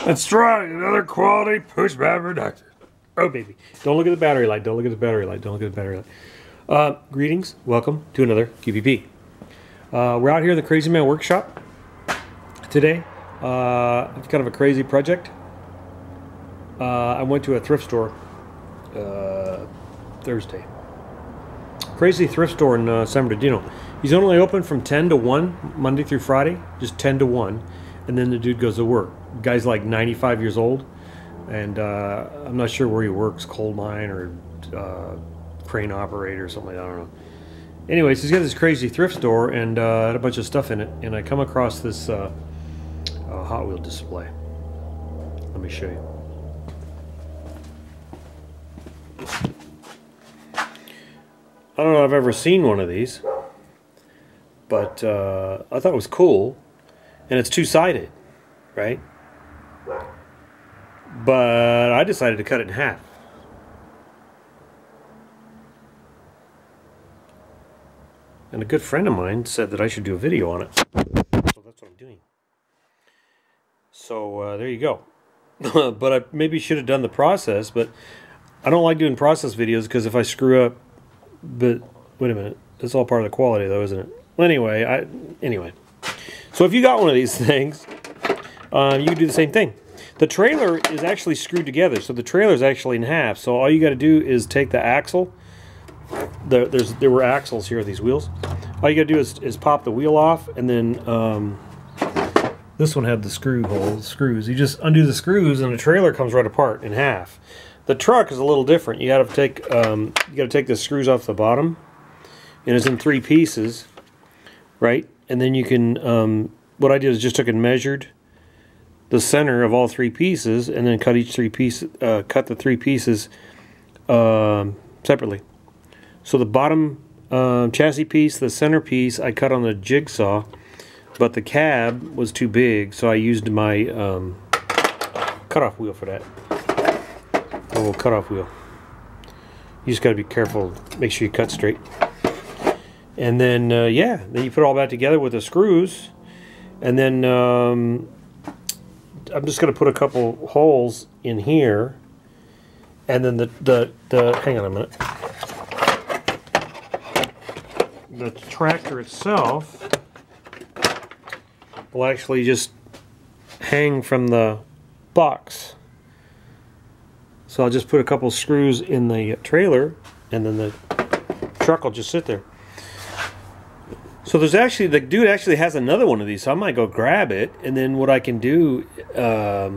Let's try another quality push bad reductor. Oh, baby. Don't look at the battery light. Don't look at the battery light. Don't look at the battery light. Greetings. Welcome to another QPP. We're out here in the Crazy Man Workshop today. It's kind of a crazy project. I went to a thrift store Thursday. Crazy thrift store in San Bernardino. He's only open from 10 to 1, Monday through Friday. Just 10 to 1. And then the dude goes to work. Guy's like 95 years old. And I'm not sure where he works. Coal mine or crane operator or something like that. I don't know. Anyways, he's got this crazy thrift store and had a bunch of stuff in it. And I come across this Hot Wheel display. Let me show you. I don't know if I've ever seen one of these, but I thought it was cool, and it's two-sided, right? But I decided to cut it in half. And a good friend of mine said that I should do a video on it, so that's what I'm doing. So there you go. But I maybe should have done the process, but I don't like doing process videos because if I screw up. But wait a minute, it's all part of the quality though, isn't it? Well, anyway, so if you got one of these things, you can do the same thing. The trailer is actually screwed together, so the trailer is actually in half. So all you got to do is take the axle. There were axles here, these wheels. All you got to do is pop the wheel off, and then this one had the screws. You just undo the screws, and the trailer comes right apart in half. The truck is a little different. You got to take the screws off the bottom, and it's in 3 pieces, right? And then you can. What I did is just took and measured the center of all 3 pieces, and then cut the 3 pieces separately. So the bottom chassis piece, the center piece, I cut on the jigsaw, but the cab was too big, so I used my cutoff wheel for that. A little cutoff wheel. You just got to be careful, make sure you cut straight. And then yeah, then you put all that together with the screws, and then I'm just going to put a couple holes in here, and then the hang on a minute. The tractor itself will actually just hang from the box. So I'll just put a couple screws in the trailer, and then the truck will just sit there. So there's actually, the dude actually has another one of these, so I might go grab it, and then what I can do, I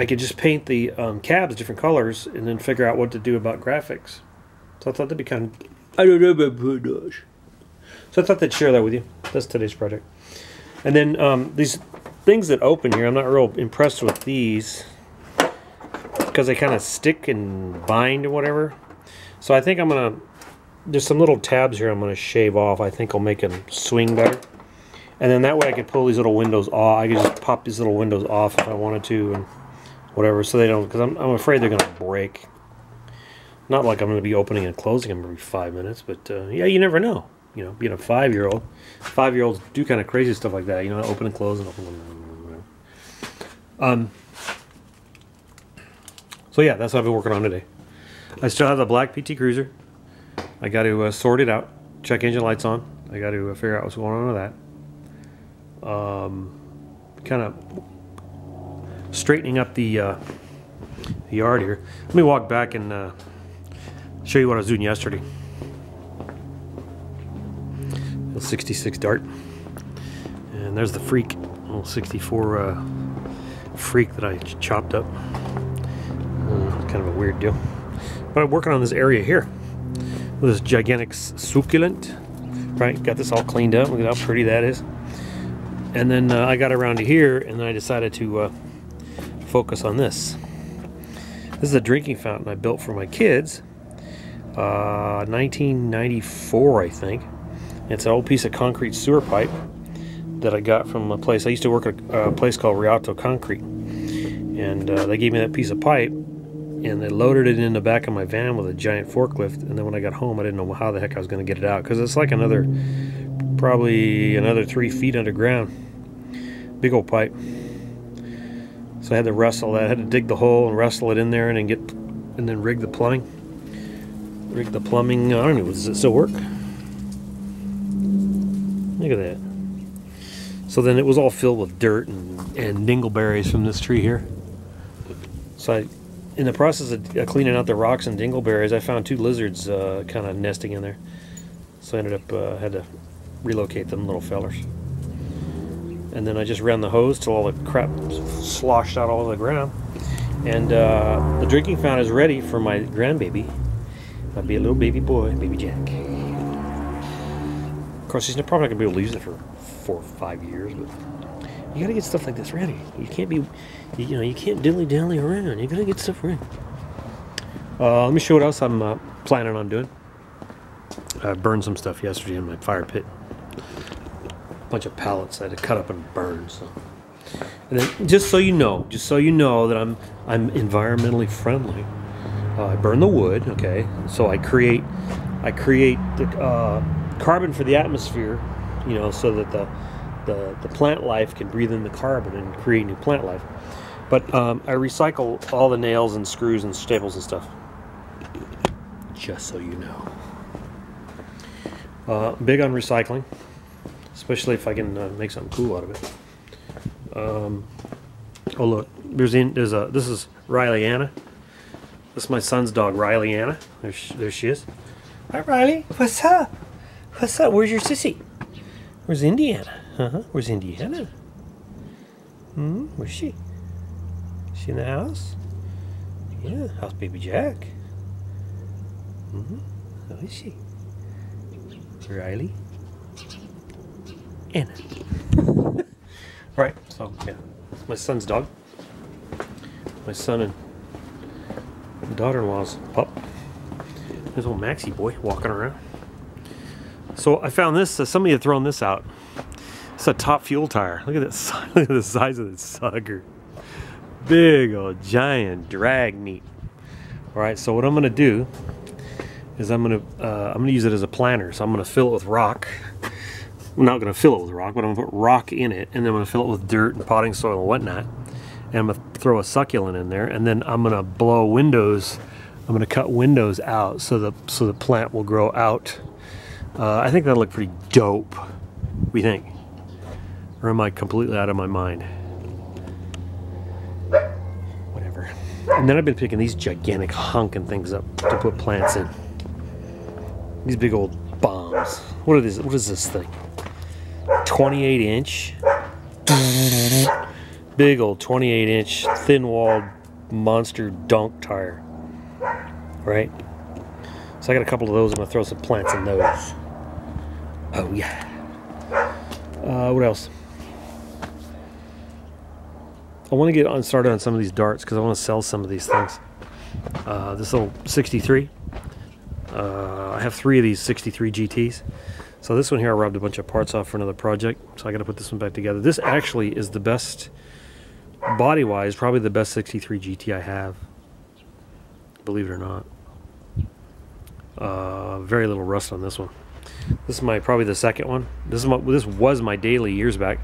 could just paint the cabs different colors, and then figure out what to do about graphics. So I thought that'd be kind of, I don't know about Budosh. So I thought I'd share that with you. That's today's project. And then these things that open here, I'm not real impressed with these, because they kind of stick and bind or whatever. So I think I'm gonna, there's some little tabs here I'm gonna shave off. I think will make them swing better. And then that way I could pull these little windows off. I could just pop these little windows off if I wanted to, and whatever, so they don't, because I'm afraid they're gonna break. Not like I'm gonna be opening and closing them every 5 minutes, but yeah, you never know. You know, being a 5-year-old, 5-year-olds do kind of crazy stuff like that. You know, open and close and open and so yeah, that's what I've been working on today. I still have the black PT Cruiser. I got to sort it out, check engine lights on. I got to figure out what's going on with that. Kind of straightening up the yard here. Let me walk back and show you what I was doing yesterday. Little 66 Dart, and there's the Freak, little 64 Freak that I chopped up. Kind of a weird deal, but I'm working on this area here with this gigantic succulent, right? Got this all cleaned up. Look at how pretty that is. And then I got around to here, and then I decided to focus on this. This is a drinking fountain I built for my kids, 1994, I think. It's an old piece of concrete sewer pipe that I got from a place. I used to work at a place called Rialto Concrete, and they gave me that piece of pipe, and they loaded it in the back of my van with a giant forklift. And then when I got home, I didn't know how the heck I was going to get it out, because it's like probably another 3 feet underground. Big old pipe. So I had to wrestle that. I had to dig the hole and wrestle it in there, and then rig the plumbing. Rig the plumbing. I don't know. Does it still work? Look at that. So then it was all filled with dirt and dingleberries from this tree here. So in the process of cleaning out the rocks and dingleberries, I found 2 lizards kind of nesting in there. So I ended up had to relocate them little fellers. And then I just ran the hose till all the crap sloshed out all over the ground. And the drinking fountain is ready for my grandbaby. Might be a little baby boy, baby Jack. Of course, he's probably not gonna be able to use it for 4 or 5 years, but you gotta get stuff like this ready. You can't be, you can't dilly-dally around. You gotta get stuff ready. Let me show you what else I'm planning on doing. I burned some stuff yesterday in my fire pit. A bunch of pallets I had to cut up and burn. So, and then just so you know that I'm environmentally friendly. I burn the wood, okay. So I create the carbon for the atmosphere, so that the plant life can breathe in the carbon and create new plant life. But I recycle all the nails and screws and staples and stuff. Just so you know. Big on recycling, especially if I can make something cool out of it. Oh look, this is Riley Anna. This is my son's dog, Riley Anna. There she is. Hi Riley, what's up? What's up? Where's your sissy? Where's Indiana? Where's Indiana? Where's she? Is she in the house? Yeah, how's baby Jack? How is she? Riley? Anna. Right, so yeah, it's my son's dog. My son and daughter-in-law's pup. There's old Maxie boy walking around. So I found this. Somebody had thrown this out. It's a top fuel tire. Look at this. Look at the size of this sucker. Big old giant drag meat. All right. So what I'm gonna do is I'm gonna use it as a planter. So I'm gonna fill it with rock. I'm not gonna fill it with rock, but I'm gonna put rock in it, and then I'm gonna fill it with dirt and potting soil and whatnot. And I'm gonna throw a succulent in there, and then I'm gonna blow windows. I'm gonna cut windows out so the plant will grow out. I think that'll look pretty dope. What do you think? Or am I completely out of my mind? Whatever. And then I've been picking these gigantic honking things up to put plants in. These big old bombs. What are these? What is this thing? 28-inch. Big old 28-inch thin-walled monster donk tire. Right? So I got a couple of those. I'm gonna throw some plants in those. Oh yeah. What else? I want to get started on some of these darts because I want to sell some of these things. This little 63. I have 3 of these 63 GTs. So this one here I robbed a bunch of parts off for another project. So I got to put this one back together. This actually is the best, body-wise, probably the best 63 GT I have. Believe it or not. Very little rust on this one. This is probably the second one. This was my daily years back.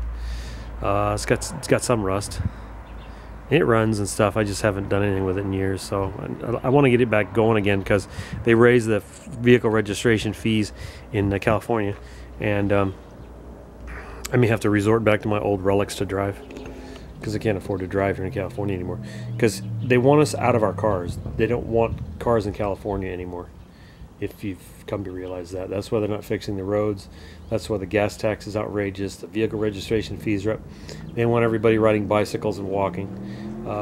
It's got some rust. It runs and stuff. I just haven't done anything with it in years, so I want to get it back going again because they raised the vehicle registration fees in California, and I may have to resort back to my old relics to drive because I can't afford to drive here in California anymore because they want us out of our cars. They don't want cars in California anymore. If you've come to realize that, that's why they're not fixing the roads. That's why the gas tax is outrageous. The vehicle registration fees are up. They want everybody riding bicycles and walking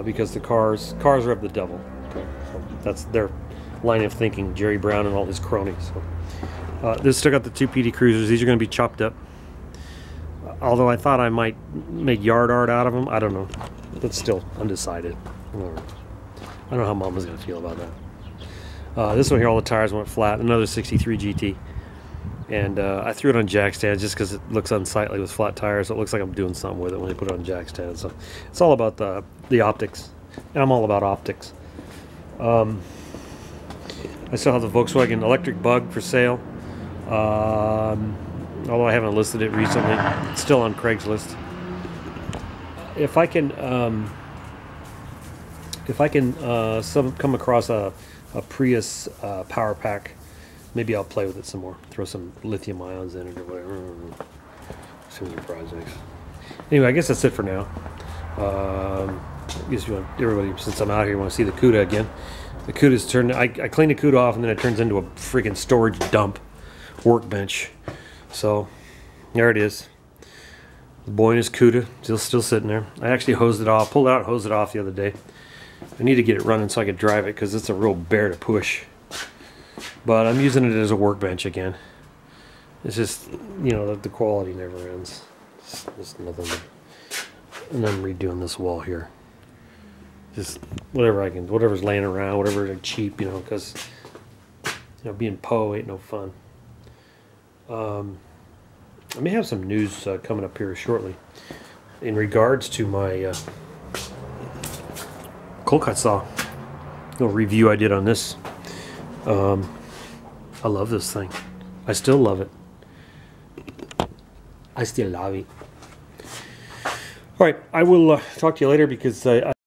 because the cars are of the devil. Okay? So that's their line of thinking. Jerry Brown and all his cronies. So, this still got the 2 PD Cruisers. These are going to be chopped up. Although I thought I might make yard art out of them. I don't know. That's still undecided. I don't know how Mom was going to feel about that. This one here, all the tires went flat. Another 63 GT. And I threw it on jack stands just because it looks unsightly with flat tires. So it looks like I'm doing something with it when I put it on jack stands. So it's all about the optics. And I'm all about optics. I still have the Volkswagen Electric Bug for sale. Although I haven't listed it recently. It's still on Craigslist. If I can if I can come across a Prius power pack, maybe I'll play with it some more. Throw some lithium ions in it or whatever. Some projects. Anyway, I guess that's it for now. I guess you want everybody, since I'm out here, want to see the CUDA again. The CUDA's turned. I clean the CUDA off, and then it turns into a freaking storage dump workbench. So there it is. The boy and his CUDA still sitting there. I actually hosed it off, pulled it out, and hosed it off the other day. I need to get it running so I could drive it because it's a real bear to push. But I'm using it as a workbench again. It's just, you know, the quality never ends. It's nothing but, and I'm redoing this wall here. Just whatever I can, whatever's laying around, whatever cheap, you know, because, you know, being Poe ain't no fun. I may have some news coming up here shortly in regards to my cold cut saw. Little review I did on this. I love this thing. I still love it. I still love it. All right, I will talk to you later because